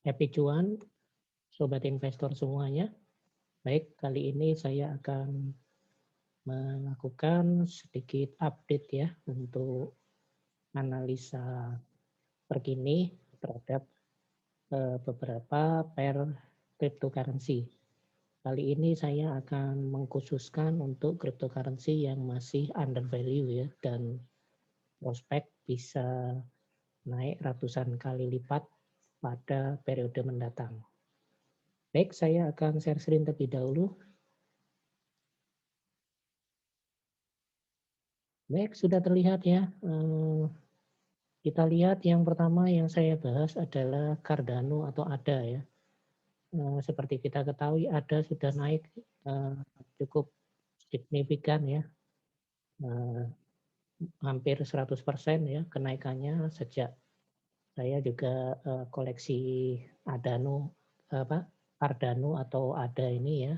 Happy cuan, sobat investor semuanya. Baik, kali ini saya akan melakukan sedikit update ya untuk analisa terkini terhadap beberapa pair cryptocurrency. Kali ini saya akan mengkhususkan untuk cryptocurrency yang masih under value ya, dan prospek bisa naik ratusan kali lipat pada periode mendatang. Baik, saya akan share screen terlebih dahulu. Baik, sudah terlihat ya. Kita lihat yang pertama yang saya bahas adalah Cardano atau ADA ya. Seperti kita ketahui ADA sudah naik cukup signifikan ya. Hampir 100% ya kenaikannya sejak saya juga koleksi Cardano atau ADA ini ya.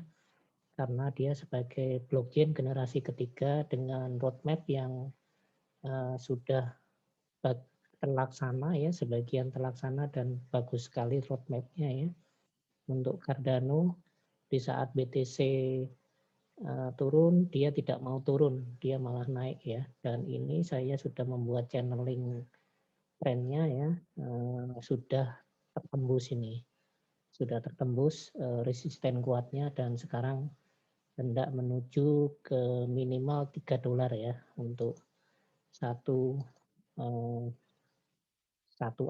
Karena dia sebagai blockchain generasi ketiga dengan roadmap yang sudah terlaksana ya, sebagian terlaksana dan bagus sekali roadmap-nya ya. Untuk Cardano di saat BTC turun, dia tidak mau turun, dia malah naik ya. Dan ini saya sudah membuat channeling trendnya ya, sudah tertembus ini, sudah tertembus resisten kuatnya dan sekarang hendak menuju ke minimal $3 ya untuk satu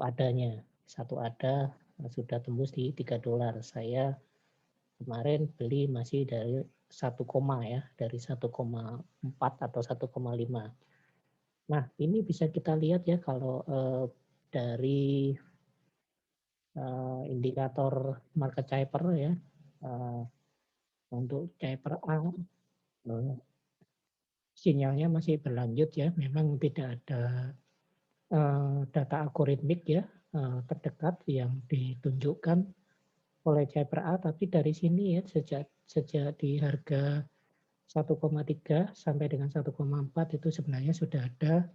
adanya. Satu ada sudah tembus di $3. Saya kemarin beli masih dari 1, ya, dari 1,4 atau 1,5. Nah, ini bisa kita lihat ya kalau dari indikator market Caper ya. Untuk Caper A sinyalnya masih berlanjut ya, memang tidak ada data algoritmik ya terdekat yang ditunjukkan oleh Caper A, tapi dari sini ya sejak di harga 1,3 sampai dengan 1,4 itu sebenarnya sudah ada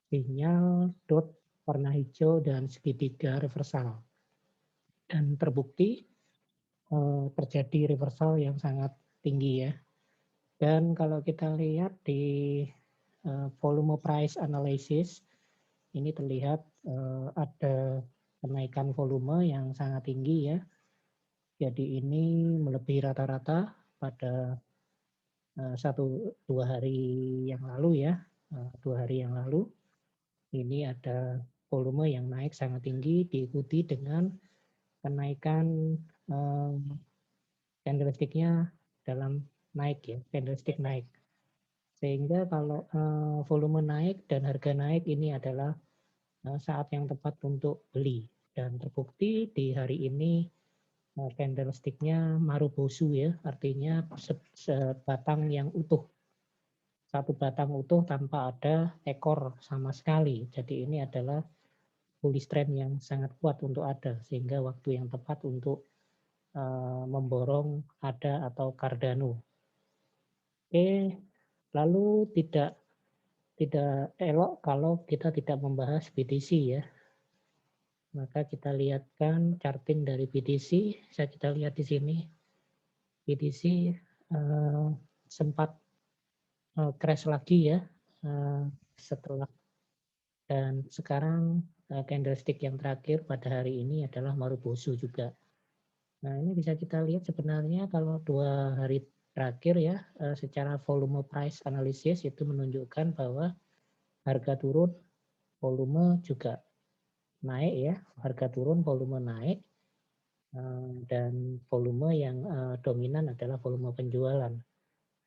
sinyal dot warna hijau dan segitiga reversal, dan terbukti terjadi reversal yang sangat tinggi ya. Dan kalau kita lihat di volume price analysis ini terlihat ada kenaikan volume yang sangat tinggi ya. Jadi ini melebihi rata-rata pada 2 hari yang lalu ya. 2 hari yang lalu ini ada volume yang naik sangat tinggi diikuti dengan kenaikan candlestick-nya dalam naik ya, candlestick naik. Sehingga kalau volume naik dan harga naik ini adalah saat yang tepat untuk beli, dan terbukti di hari ini candlestick-nya marubozu ya, artinya sebatang yang utuh, satu batang utuh tanpa ada ekor sama sekali. Jadi ini adalah bullish trend yang sangat kuat untuk ADA, sehingga waktu yang tepat untuk memborong ADA atau Cardano. Oke, lalu tidak elok kalau kita tidak membahas BTC ya. Maka kita lihatkan charting dari BTC. Kita lihat di sini BTC sempat crash lagi ya setelah, dan sekarang candlestick yang terakhir pada hari ini adalah marubozu juga. Nah, ini bisa kita lihat sebenarnya kalau 2 hari terakhir ya, secara volume price analysis itu menunjukkan bahwa harga turun, volume juga naik ya, harga turun, volume naik, dan volume yang dominan adalah volume penjualan.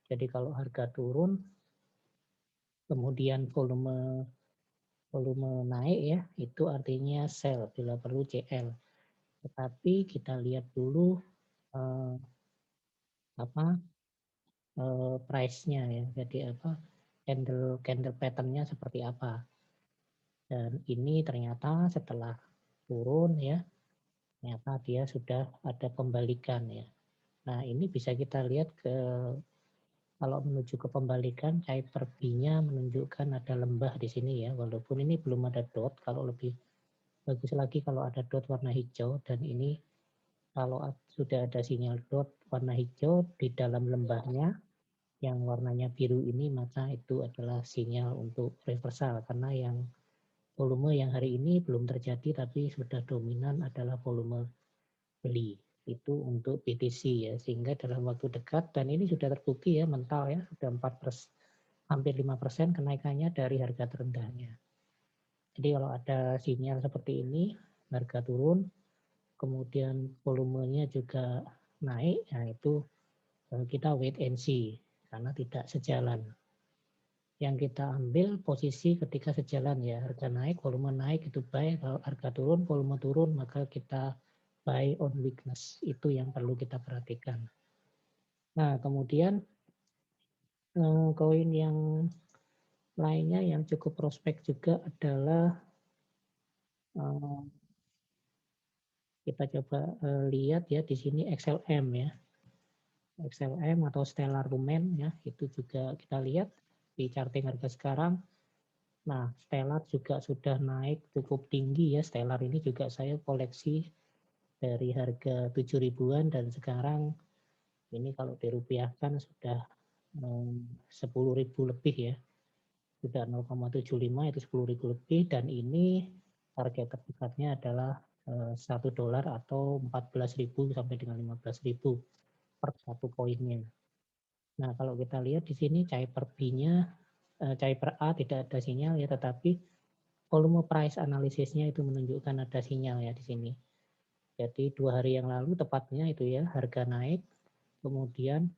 Jadi kalau harga turun, kemudian volume naik ya, itu artinya sell, bila perlu CL. Tetapi kita lihat dulu price-nya ya, jadi candle pattern-nya seperti apa. Dan ini ternyata setelah turun ya, ternyata dia sudah ada pembalikan ya. Nah, ini bisa kita lihat kalau menuju ke pembalikan, Caper B-nya menunjukkan ada lembah di sini ya, walaupun ini belum ada dot. Kalau lebih Bagus lagi kalau ada dot warna hijau, dan ini kalau sudah ada sinyal dot warna hijau di dalam lembahnya yang warnanya biru ini, maka itu adalah sinyal untuk reversal, karena yang volume yang hari ini belum terjadi tapi sudah dominan adalah volume beli. Itu untuk BTC ya, sehingga dalam waktu dekat, dan ini sudah terbukti ya, mental ya, sudah 4%, hampir 5% kenaikannya dari harga terendahnya. Jadi kalau ada sinyal seperti ini, harga turun, kemudian volumenya juga naik, nah itu kita wait and see, karena tidak sejalan. Yang kita ambil posisi ketika sejalan ya, harga naik, volume naik itu buy, kalau harga turun, volume turun, maka kita buy on weakness. Itu yang perlu kita perhatikan. Nah, kemudian koin yang lainnya yang cukup prospek juga adalah kita coba lihat ya di sini XLM ya. XLM atau Stellar Lumen ya, itu juga kita lihat di charting harga sekarang. Nah, Stellar juga sudah naik cukup tinggi ya. Stellar ini juga saya koleksi dari harga 7 ribuan dan sekarang ini kalau dirupiahkan sudah 10 ribu lebih ya. Sudah 0,75 itu 10 ribu lebih, dan ini target terdekatnya adalah $1 atau 14.000 sampai dengan 15.000 per satu koinnya. Nah, kalau kita lihat di sini Cyper B-nya, Cyper A tidak ada sinyal ya, tetapi volume price analisisnya itu menunjukkan ada sinyal ya di sini. Jadi 2 hari yang lalu tepatnya itu ya, harga naik, kemudian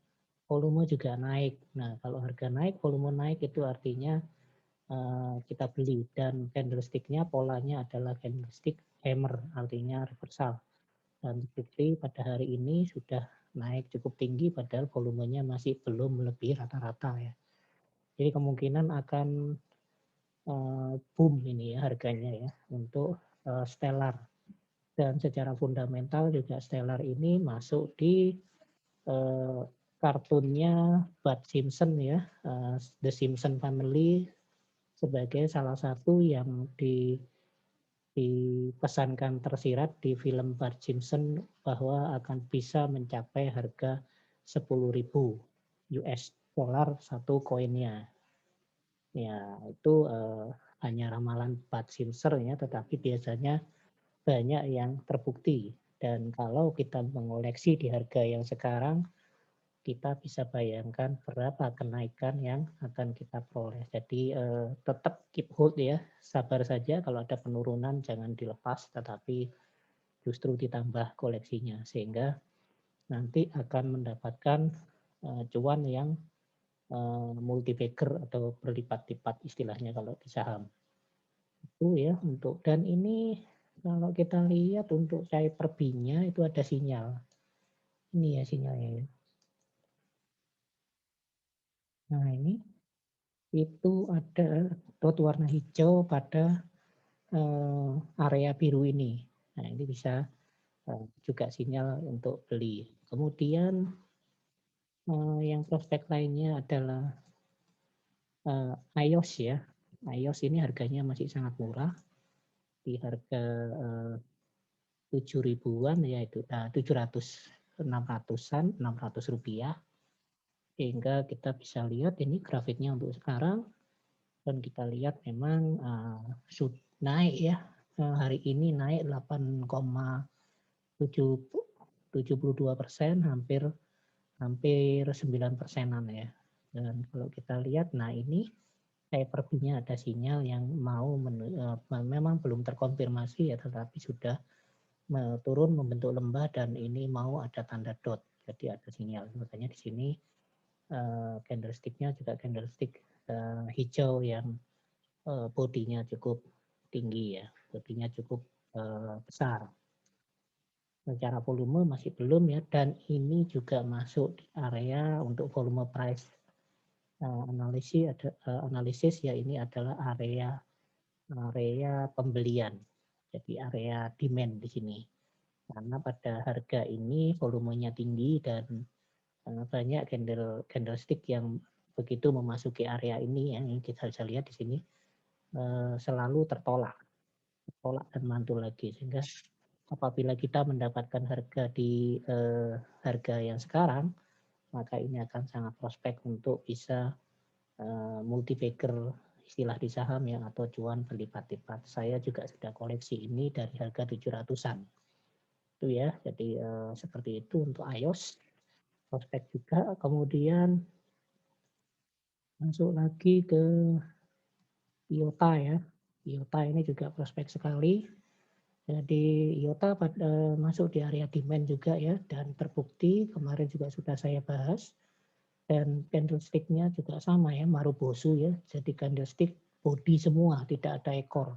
volume juga naik. Nah, kalau harga naik, volume naik itu artinya kita beli, dan candlestick-nya polanya adalah candlestick hammer, artinya reversal. Dan terbukti pada hari ini sudah naik cukup tinggi padahal volumenya masih belum melebihi rata-rata ya. Jadi kemungkinan akan boom ini ya harganya ya untuk Stellar. Dan secara fundamental juga Stellar ini masuk di kartunnya Bart Simpson ya, The Simpson Family, sebagai salah satu yang dipesankan tersirat di film Bart Simpson bahwa akan bisa mencapai harga 10.000 US dollar satu koinnya. Ya, itu hanya ramalan Bart Simpson ya, tetapi biasanya banyak yang terbukti. Dan kalau kita mengoleksi di harga yang sekarang, kita bisa bayangkan berapa kenaikan yang akan kita peroleh. Jadi tetap keep hold ya, sabar saja, kalau ada penurunan jangan dilepas, tetapi justru ditambah koleksinya, sehingga nanti akan mendapatkan cuan yang multi bagger atau berlipat-lipat istilahnya kalau di saham. Itu ya untuk, dan ini kalau kita lihat untuk Cyper B-nya itu ada sinyal. Ini ya sinyalnya ya. Nah, ini itu ada dot warna hijau pada area biru ini. Nah, ini bisa juga sinyal untuk beli. Kemudian yang prospek lainnya adalah iOS ya. iOS ini harganya masih sangat murah, di harga 7 ribuan, yaitu 700, 600-an, 600 rupiah. Sehingga kita bisa lihat ini grafiknya untuk sekarang, dan kita lihat memang naik ya, hari ini naik 8,72%, hampir 9%-an ya. Dan kalau kita lihat, nah ini Hyper-B-nya ada sinyal yang memang belum terkonfirmasi ya, tetapi sudah turun membentuk lembah, dan ini mau ada tanda dot, jadi ada sinyal. Makanya di sini candlestick-nya juga candlestick hijau yang bodinya cukup tinggi ya, bodinya cukup besar. Secara volume masih belum ya, dan ini juga masuk di area untuk volume price analisis ya, ini adalah area pembelian, jadi area demand di sini, karena pada harga ini volumenya tinggi dan banyak candlestick yang begitu memasuki area ini yang kita bisa lihat di sini selalu tertolak tertolak dan mantul lagi, sehingga apabila kita mendapatkan harga di harga yang sekarang, maka ini akan sangat prospek untuk bisa multi bagger istilah di saham ya, atau cuan berlipat-lipat. Saya juga sudah koleksi ini dari harga 700-an. Itu ya, jadi seperti itu untuk iOS. Prospek juga, kemudian masuk lagi ke IOTA ya. IOTA ini juga prospek sekali. Jadi IOTA masuk di area demand juga ya, dan terbukti kemarin juga sudah saya bahas. Dan candlestick-nya juga sama ya, Marubozu ya. Jadi candlestick body semua, tidak ada ekor.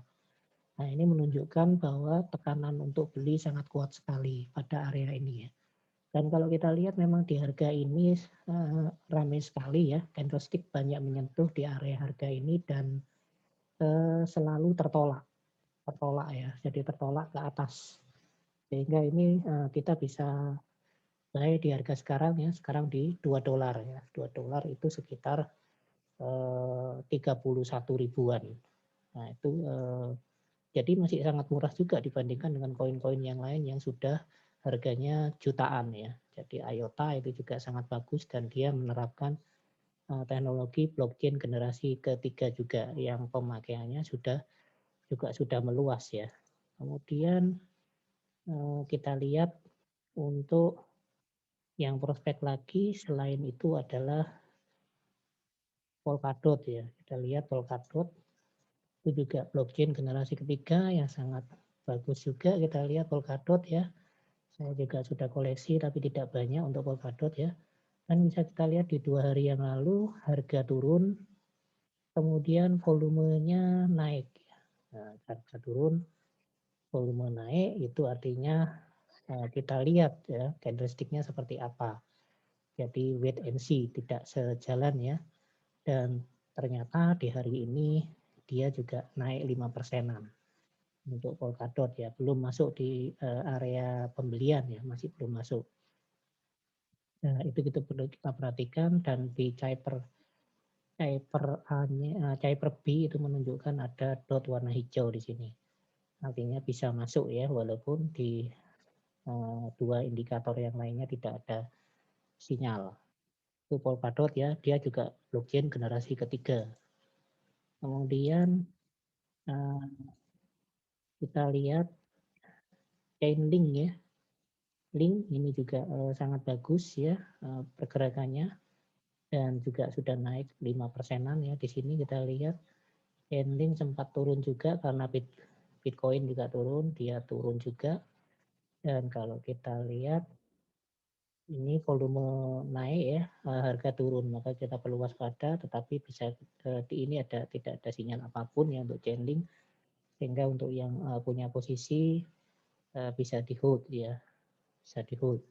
Nah, ini menunjukkan bahwa tekanan untuk beli sangat kuat sekali pada area ini ya. Dan kalau kita lihat memang di harga ini ramai sekali ya, candlestick banyak menyentuh di area harga ini dan selalu tertolak ya, jadi tertolak ke atas. Sehingga ini kita bisa buy di harga sekarang ya, sekarang di $2 ya. $2 itu sekitar 31 ribuan. Nah, itu jadi masih sangat murah juga dibandingkan dengan koin-koin yang lain yang sudah harganya jutaan ya. Jadi IOTA itu juga sangat bagus dan dia menerapkan teknologi blockchain generasi ketiga juga yang pemakaiannya juga sudah meluas ya. Kemudian kita lihat untuk yang prospek lagi selain itu adalah Polkadot ya. Kita lihat Polkadot itu juga blockchain generasi ketiga yang sangat bagus juga. Kita lihat Polkadot ya. Saya juga sudah koleksi tapi tidak banyak untuk Polkadot ya. Dan bisa kita lihat di 2 hari yang lalu harga turun, kemudian volumenya naik. Nah, harga turun, volume naik itu artinya kita lihat ya candlestick-nya seperti apa. Jadi wait and see, tidak sejalan ya. Dan ternyata di hari ini dia juga naik 5%-an untuk Polkadot ya, belum masuk di area pembelian ya, masih belum masuk. Nah, itu kita perlu kita perhatikan. Dan di Cyper B itu menunjukkan ada dot warna hijau di sini. Artinya bisa masuk ya, walaupun di dua indikator yang lainnya tidak ada sinyal. Itu Polkadot ya, dia juga blockchain generasi ketiga. Kemudian kita lihat Chainlink ya. Link ini juga sangat bagus ya pergerakannya dan juga sudah naik 5%-an ya. Di sini kita lihat Chainlink sempat turun juga karena Bitcoin juga turun, dia turun juga. Dan kalau kita lihat ini volume naik ya, harga turun, maka kita perlu waspada, tetapi bisa di ini tidak ada sinyal apapun ya untuk Chainlink, sehingga untuk yang punya posisi bisa di hold ya, bisa di hold.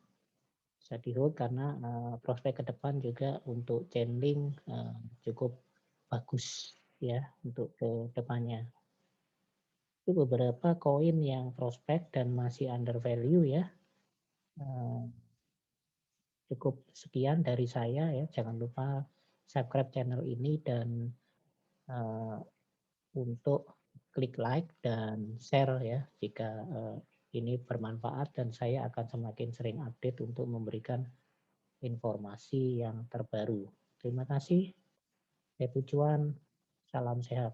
Bisa di hold karena prospek ke depan juga untuk Chainlink cukup bagus ya untuk ke depannya. Itu beberapa koin yang prospek dan masih under value ya. Cukup sekian dari saya ya. Jangan lupa subscribe channel ini dan untuk klik like dan share ya jika ini bermanfaat, dan saya akan semakin sering update untuk memberikan informasi yang terbaru. Terima kasih. Saya Pucuan, salam sehat.